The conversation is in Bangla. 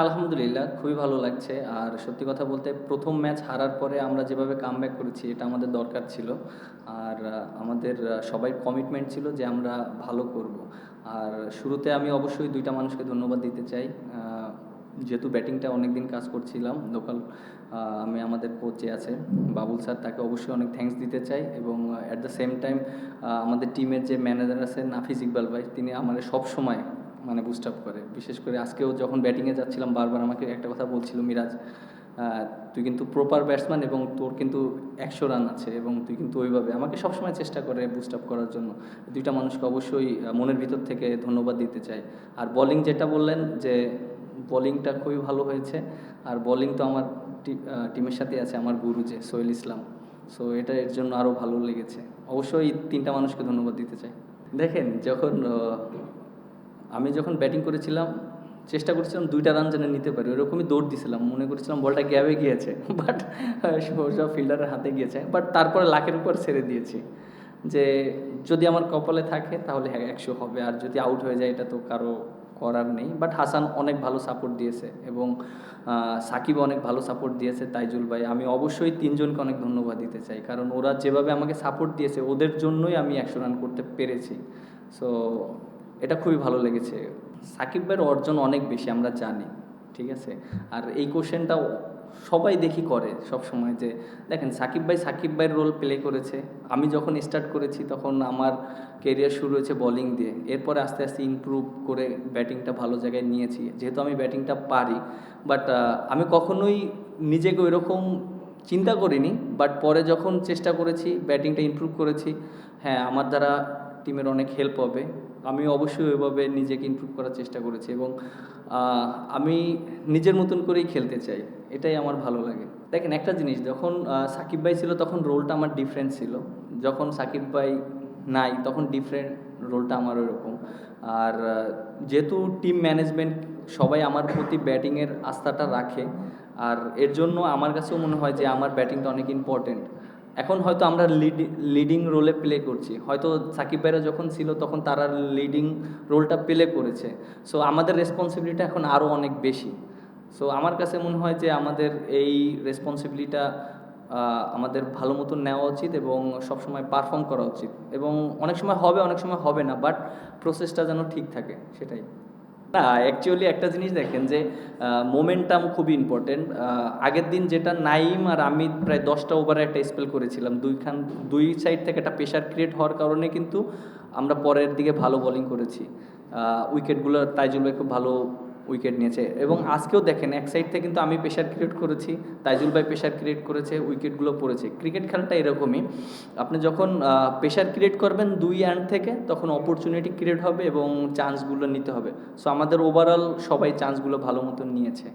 আলহামদুলিল্লাহ খুবই ভালো লাগছে। আর সত্যি কথা বলতে ১ম ম্যাচ হারার পরে আমরা যেভাবে কামব্যাক করেছি এটা আমাদের দরকার ছিল। আর আমাদের সবাই কমিটমেন্ট ছিল যে আমরা ভালো করব। আর শুরুতে আমি অবশ্যই ২ টা মানুষকে ধন্যবাদ দিতে চাই। যেহেতু ব্যাটিংটা অনেকদিন কাজ করছিলাম লোকাল, আমি আমাদের কোচ যে আছে বাবুল স্যার তাকে অবশ্যই অনেক থ্যাঙ্কস দিতে চাই এবং অ্যাট দ্য সেম টাইম আমাদের টিমের যে ম্যানেজার আছেন নাফিজ ইকবাল ভাই, তিনি আমারে সবসময় মানে বুস্ট আপ করে। বিশেষ করে আজকেও যখন ব্যাটিংয়ে যাচ্ছিলাম বারবার আমাকে একটা কথা বলছিল, "মিরাজ, তুই কিন্তু প্রপার ব্যাটসম্যান এবং তোর কিন্তু ১০০ রান আছে এবং তুই কিন্তু ওইভাবে" আমাকে সবসময় চেষ্টা করে বুস্ট আপ করার জন্য। ২ টা মানুষকে অবশ্যই মনের ভিতর থেকে ধন্যবাদ দিতে চাই। আর বোলিং যেটা বললেন যে বোলিংটা খুবই ভালো হয়েছে। আর বোলিং তো আমার টিমের সাথে আছে আমার গুরু যে সোহেল ইসলাম। সো এটা এর জন্য আরও ভালো লেগেছে। অবশ্যই ৩ টা মানুষকে ধন্যবাদ দিতে চাই। দেখেন যখন আমি যখন ব্যাটিং করেছিলাম চেষ্টা করছিলাম ২টা রান যেন নিতে পারি, ওরকমই দৌড় দিছিলাম, মনে করছিলাম বলটা গ্যাবে গিয়েছে, বাট সব ফিল্ডারের হাতে গিয়েছে, বাট তারপরে লাখের উপর ছেড়ে দিয়েছি যে যদি আমার কপালে থাকে তাহলে হ্যাঁ ১০০ হবে, আর যদি আউট হয়ে যায় এটা তো কারো করার নেই। বাট হাসান অনেক ভালো সাপোর্ট দিয়েছে এবং সাকিব অনেক ভালো সাপোর্ট দিয়েছে, তাইজুল ভাই। আমি অবশ্যই ৩ জনকে অনেক ধন্যবাদ দিতে চাই, কারণ ওরা যেভাবে আমাকে সাপোর্ট দিয়েছে ওদের জন্যই আমি ১০০ রান করতে পেরেছি। সো এটা খুবই ভালো লেগেছে। সাকিব ভাইয়ের অর্জন অনেক বেশি আমরা জানি, ঠিক আছে? আর এই কোশ্চেনটাও সবাই দেখি করে সবসময় যে দেখেন সাকিব ভাই সাকিব ভাইয়ের রোল প্লে করেছে। আমি যখন স্টার্ট করেছি তখন আমার কেরিয়ার শুরু হয়েছে বোলিং দিয়ে, এরপরে আস্তে আস্তে ইমপ্রুভ করে ব্যাটিংটা ভালো জায়গায় নিয়েছি, যেহেতু আমি ব্যাটিংটা পারি। বাট আমি কখনোই নিজেকে ওইরকম চিন্তা করিনি, বাট পরে যখন চেষ্টা করেছি ব্যাটিংটা ইমপ্রুভ করেছি, হ্যাঁ আমার দ্বারা টিমের অনেক হেল্প হবে। আমি অবশ্যই ওইভাবে নিজেকে ইমপ্রুভ করার চেষ্টা করেছি এবং আমি নিজের মতন করেই খেলতে চাই, এটাই আমার ভালো লাগে। দেখেন একটা জিনিস, যখন সাকিব ভাই ছিল তখন রোলটা আমার ডিফারেন্ট ছিল, যখন সাকিব ভাই নাই তখন ডিফারেন্ট রোলটা আমার ওইরকম। আর যেহেতু টিম ম্যানেজমেন্ট সবাই আমার প্রতি ব্যাটিংয়ের আস্থাটা রাখে, আর এর জন্য আমার কাছেও মনে হয় যে আমার ব্যাটিংটা অনেক ইম্পর্টেন্ট। এখন হয়তো আমরা লিডিং রোলে প্লে করছি, হয়তো সাকিব ভাইরা যখন ছিল তখন তারা লিডিং রোলটা প্লে করেছে। সো আমাদের রেসপন্সিবিলিটি এখন আরও অনেক বেশি। সো আমার কাছে মনে হয় যে আমাদের এই রেসপন্সিবিলিটিটা আমাদের ভালো মতন নেওয়া উচিত এবং সবসময় পারফর্ম করা উচিত, এবং অনেক সময় হবে অনেক সময় হবে না, বাট প্রসেসটা যেন ঠিক থাকে সেটাই। না, অ্যাকচুয়ালি একটা জিনিস দেখেন যে মোমেন্টাম খুবই ইম্পর্টেন্ট। আগের দিন যেটা নাইম আর আমি প্রায় 10টা ওভারে একটা স্পেল করেছিলাম, দুই সাইড থেকে একটা প্রেশার ক্রিয়েট হওয়ার কারণে কিন্তু আমরা পরের দিকে ভালো বোলিং করেছি। উইকেটগুলো তাইজুল ভাই খুব ভালো উইকেট নিয়েছে, এবং আজকেও দেখেন এক সাইড থেকে কিন্তু আমি প্রেশার ক্রিয়েট করেছি, তাইজুল ভাই প্রেশার ক্রিয়েট করেছে, উইকেটগুলো পড়েছে। ক্রিকেট খেলাটা এরকমই, আপনি যখন প্রেশার ক্রিয়েট করবেন দুই এন্ড থেকে তখন অপরচুনিটি ক্রিয়েট হবে এবং চান্সগুলো নিতে হবে। সো আমাদের ওভারঅল সবাই চান্সগুলো ভালো মতন নিয়েছে।